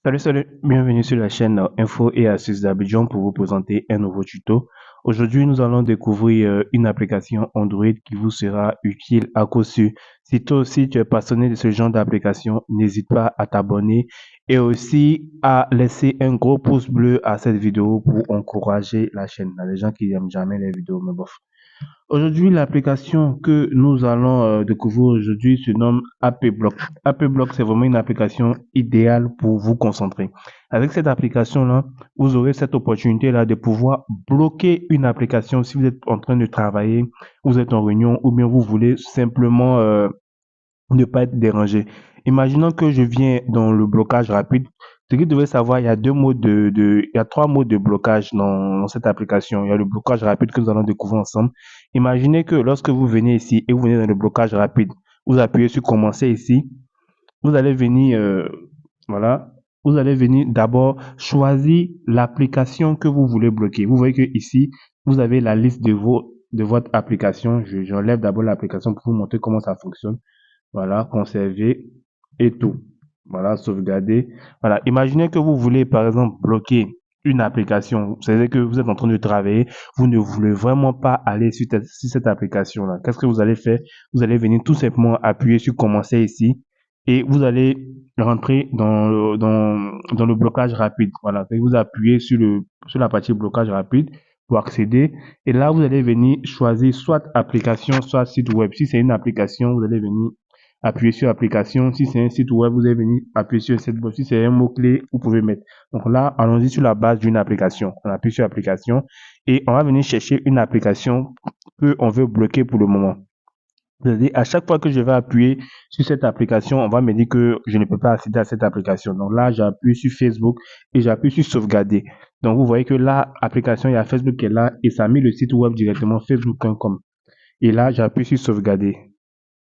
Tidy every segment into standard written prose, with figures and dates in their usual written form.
Salut, bienvenue sur la chaîne Info et Astuces d'Abidjan pour vous présenter un nouveau tuto. Aujourd'hui, nous allons découvrir une application Android qui vous sera utile à coup sûr. Si toi aussi tu es passionné de ce genre d'application, n'hésite pas à t'abonner et aussi à laisser un gros pouce bleu à cette vidéo pour encourager la chaîne. Il y a des gens qui n'aiment jamais les vidéos, mais bof. Aujourd'hui, l'application que nous allons découvrir aujourd'hui se nomme AppBlock. AppBlock, c'est vraiment une application idéale pour vous concentrer. Avec cette application-là, vous aurez cette opportunité-là de pouvoir bloquer une application si vous êtes en train de travailler, vous êtes en réunion ou bien vous voulez simplement ne pas être dérangé. Imaginons que je viens dans le blocage rapide. Ce que vous devez savoir, il y a il y a trois modes de blocage dans cette application. Il y a le blocage rapide que nous allons découvrir ensemble. Imaginez que lorsque vous venez ici et vous venez dans le blocage rapide, vous appuyez sur commencer ici. Vous allez venir, voilà, vous allez venir d'abord choisir l'application que vous voulez bloquer. Vous voyez que ici, vous avez la liste de votre application. J'enlève d'abord l'application pour vous montrer comment ça fonctionne. Voilà, conserver et tout. Voilà, sauvegarder. Voilà, imaginez que vous voulez par exemple bloquer une application. C'est-à-dire que vous êtes en train de travailler, vous ne voulez vraiment pas aller sur cette application-là. Qu'est-ce que vous allez faire? Vous allez venir tout simplement appuyer sur commencer ici et vous allez rentrer dans le blocage rapide. Voilà, vous appuyez sur la partie blocage rapide pour accéder. Et là, vous allez venir choisir soit application, soit site web. Si c'est une application, vous allez venir appuyer sur application. Si c'est un site web, vous allez venir appuyer sur site web. Si c'est un mot-clé, vous pouvez mettre. Donc là, allons-y sur la base d'une application. On appuie sur application et on va venir chercher une application que on veut bloquer pour le moment. C'est-à-dire, à chaque fois que je vais appuyer sur cette application, on va me dire que je ne peux pas accéder à cette application. Donc là, j'appuie sur Facebook et j'appuie sur sauvegarder. Donc vous voyez que là, application, il y a Facebook qui est là et ça a mis le site web directement facebook.com. Et là, j'appuie sur sauvegarder.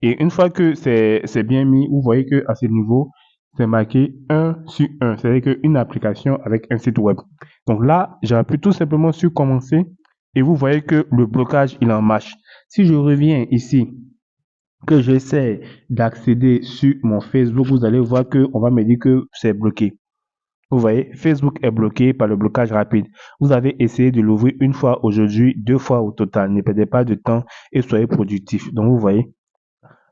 Et une fois que c'est bien mis, vous voyez que à ce niveau, c'est marqué 1 sur 1. C'est-à-dire qu'une application avec un site web. Donc là, j'appuie tout simplement sur commencer et vous voyez que le blocage, il en marche. Si je reviens ici, que j'essaie d'accéder sur mon Facebook, vous allez voir que on va me dire que c'est bloqué. Vous voyez, Facebook est bloqué par le blocage rapide. Vous avez essayé de l'ouvrir une fois aujourd'hui, deux fois au total. Ne perdez pas de temps et soyez productif. Donc, vous voyez,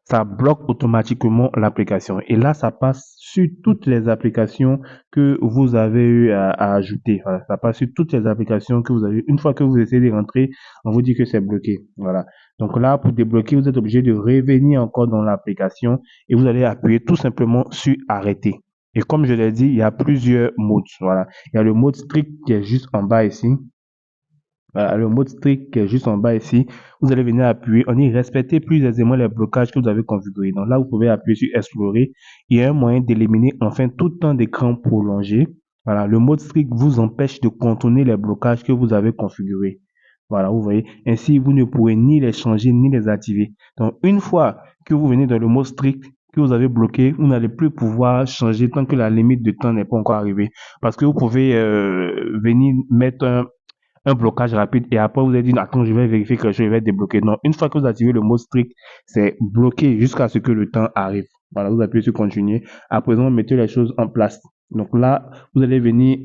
ça bloque automatiquement l'application. Et là, ça passe sur toutes les applications que vous avez eu à ajouter. Voilà, ça passe sur toutes les applications que vous avez. Une fois que vous essayez de rentrer, on vous dit que c'est bloqué. Voilà. Donc là, pour débloquer, vous êtes obligé de revenir encore dans l'application et vous allez appuyer tout simplement sur arrêter. Et comme je l'ai dit, il y a plusieurs modes. Voilà. Il y a le mode strict qui est juste en bas ici. Voilà, le mode strict qui est juste en bas ici, vous allez venir appuyer. On y respecter plus aisément les blocages que vous avez configurés. Donc là, vous pouvez appuyer sur explorer. Il y a un moyen d'éliminer enfin tout temps d'écran prolongé. Voilà, le mode strict vous empêche de contourner les blocages que vous avez configurés. Voilà, vous voyez. Ainsi, vous ne pourrez ni les changer ni les activer. Donc, une fois que vous venez dans le mode strict que vous avez bloqué, vous n'allez plus pouvoir changer tant que la limite de temps n'est pas encore arrivée. Parce que vous pouvez venir mettre un blocage rapide et après vous avez dit attends, je vais vérifier que je vais débloquer. Non, une fois que vous activez le mode strict, c'est bloqué jusqu'à ce que le temps arrive. Voilà, vous appuyez sur continuer. À présent, mettez les choses en place. Donc là, vous allez venir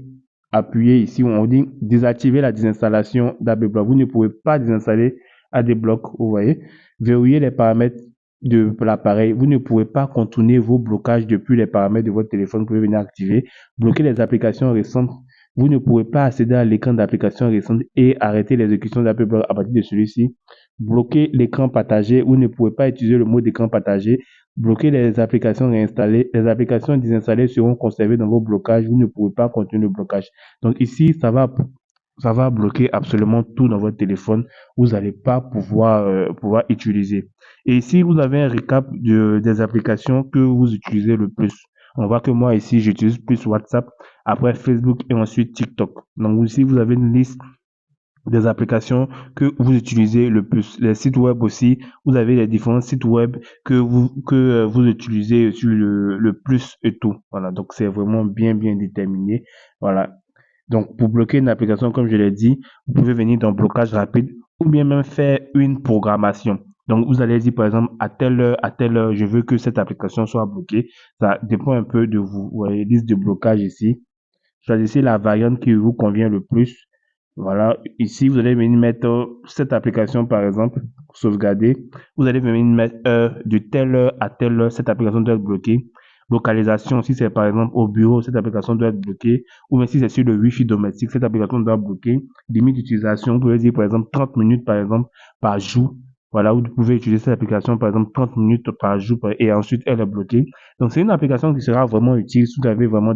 appuyer ici où on dit désactiver la désinstallation d'AppBlock. Vous ne pouvez pas désinstaller AppBlock, vous voyez. Verrouiller les paramètres de l'appareil. Vous ne pouvez pas contourner vos blocages depuis les paramètres de votre téléphone. Vous pouvez venir activer. Bloquer les applications récentes. Vous ne pouvez pas accéder à l'écran d'application récente et arrêter l'exécution d'AppBlock à partir de celui-ci. Bloquer l'écran partagé. Vous ne pouvez pas utiliser le mode écran partagé. Bloquer les applications réinstallées. Les applications désinstallées seront conservées dans vos blocages. Vous ne pouvez pas continuer le blocage. Donc ici, ça va bloquer absolument tout dans votre téléphone. Vous n'allez pas pouvoir utiliser. Et ici, vous avez un récap des applications que vous utilisez le plus. On voit que moi ici, j'utilise plus WhatsApp, après Facebook et ensuite TikTok. Donc ici, vous avez une liste des applications que vous utilisez le plus. Les sites web aussi, vous avez les différents sites web que vous utilisez sur le plus et tout. Voilà, donc c'est vraiment bien déterminé. Voilà. Donc pour bloquer une application, comme je l'ai dit, vous pouvez venir dans blocage rapide ou bien même faire une programmation. Donc, vous allez dire, par exemple, à telle heure, je veux que cette application soit bloquée. Ça dépend un peu de vous. Vous voyez, liste de blocage ici. Choisissez la variante qui vous convient le plus. Voilà. Ici, vous allez venir mettre cette application, par exemple, sauvegarder. Vous allez venir mettre de telle heure à telle heure, cette application doit être bloquée. Localisation, si c'est par exemple au bureau, cette application doit être bloquée. Ou même si c'est sur le Wi-Fi domestique, cette application doit être bloquée. Limite d'utilisation, vous pouvez dire par exemple 30 minutes par exemple par jour. Voilà, vous pouvez utiliser cette application par exemple 30 minutes par jour et ensuite elle est bloquée. Donc c'est une application qui sera vraiment utile si vous avez vraiment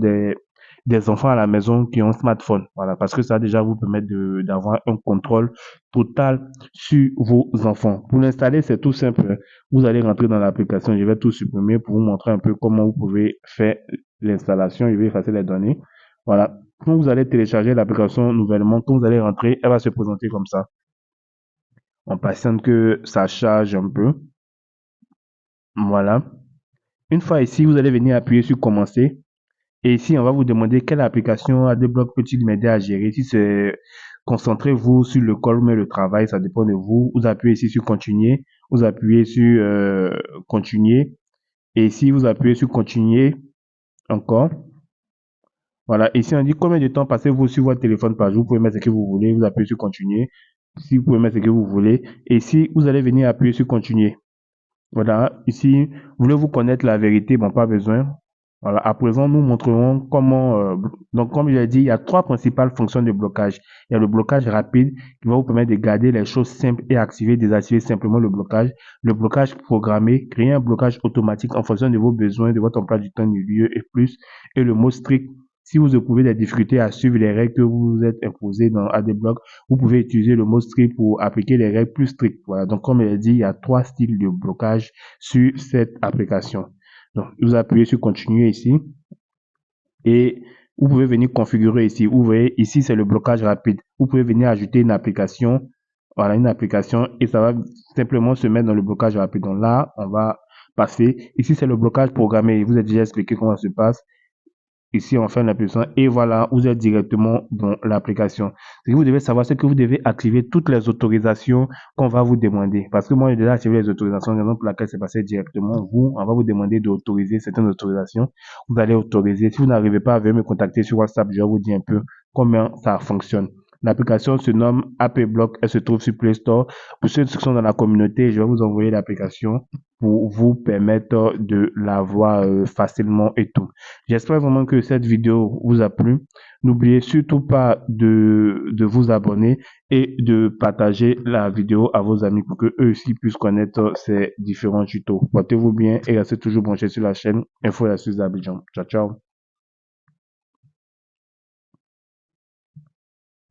des enfants à la maison qui ont un smartphone. Voilà, parce que ça déjà vous permet d'avoir un contrôle total sur vos enfants. Pour l'installer, c'est tout simple. Vous allez rentrer dans l'application. Je vais tout supprimer pour vous montrer un peu comment vous pouvez faire l'installation. Je vais effacer les données. Voilà. Quand vous allez télécharger l'application nouvellement, quand vous allez rentrer, elle va se présenter comme ça. On patiente que ça charge un peu. Voilà. Une fois ici, vous allez venir appuyer sur commencer. Et ici, on va vous demander quelle application ADBlock peut-il m'aider à gérer. Si c'est concentrez-vous sur le call, mais le travail, ça dépend de vous. Vous appuyez ici sur continuer. Vous appuyez sur continuer. Et ici, vous appuyez sur continuer encore. Voilà. Ici, on dit combien de temps passez-vous sur votre téléphone par jour. Vous pouvez mettre ce que vous voulez. Vous appuyez sur continuer. Si vous pouvez mettre ce que vous voulez. Et ici, vous allez venir appuyer sur continuer. Voilà, ici, voulez-vous connaître la vérité? Bon, pas besoin. Voilà, à présent, nous montrerons comment, donc comme je l'ai dit, il y a trois principales fonctions de blocage. Il y a le blocage rapide qui va vous permettre de garder les choses simples et activer, désactiver simplement le blocage. Le blocage programmé, créer un blocage automatique en fonction de vos besoins, de votre emploi du temps, du lieu et plus. Et le mot strict, si vous éprouvez des difficultés à suivre les règles que vous vous êtes imposées dans ADBlock, vous pouvez utiliser le mot strict pour appliquer les règles plus strictes. Voilà, donc comme je l'ai dit, il y a trois styles de blocage sur cette application. Donc, vous appuyez sur continuer ici et vous pouvez venir configurer ici. Vous voyez, ici, c'est le blocage rapide. Vous pouvez venir ajouter une application. Voilà, une application et ça va simplement se mettre dans le blocage rapide. Donc là, on va passer. Ici, c'est le blocage programmé. Je vous ai déjà expliqué comment ça se passe. Ici, on fait l'application et voilà, vous êtes directement dans l'application. Ce que vous devez savoir, c'est que vous devez activer toutes les autorisations qu'on va vous demander. Parce que moi, j'ai déjà activé les autorisations, raison pour laquelle c'est passé directement. Vous, on va vous demander d'autoriser certaines autorisations. Vous allez autoriser. Si vous n'arrivez pas à venir me contacter sur WhatsApp, je vais vous dire un peu comment ça fonctionne. L'application se nomme AppBlock. Elle se trouve sur Play Store. Pour ceux qui sont dans la communauté, je vais vous envoyer l'application pour vous permettre de la voir facilement et tout. J'espère vraiment que cette vidéo vous a plu. N'oubliez surtout pas de vous abonner et de partager la vidéo à vos amis pour que eux aussi puissent connaître ces différents tutos. Portez-vous bien et restez toujours branchés sur la chaîne Info et Astuces d'Abidjan. Ciao, ciao.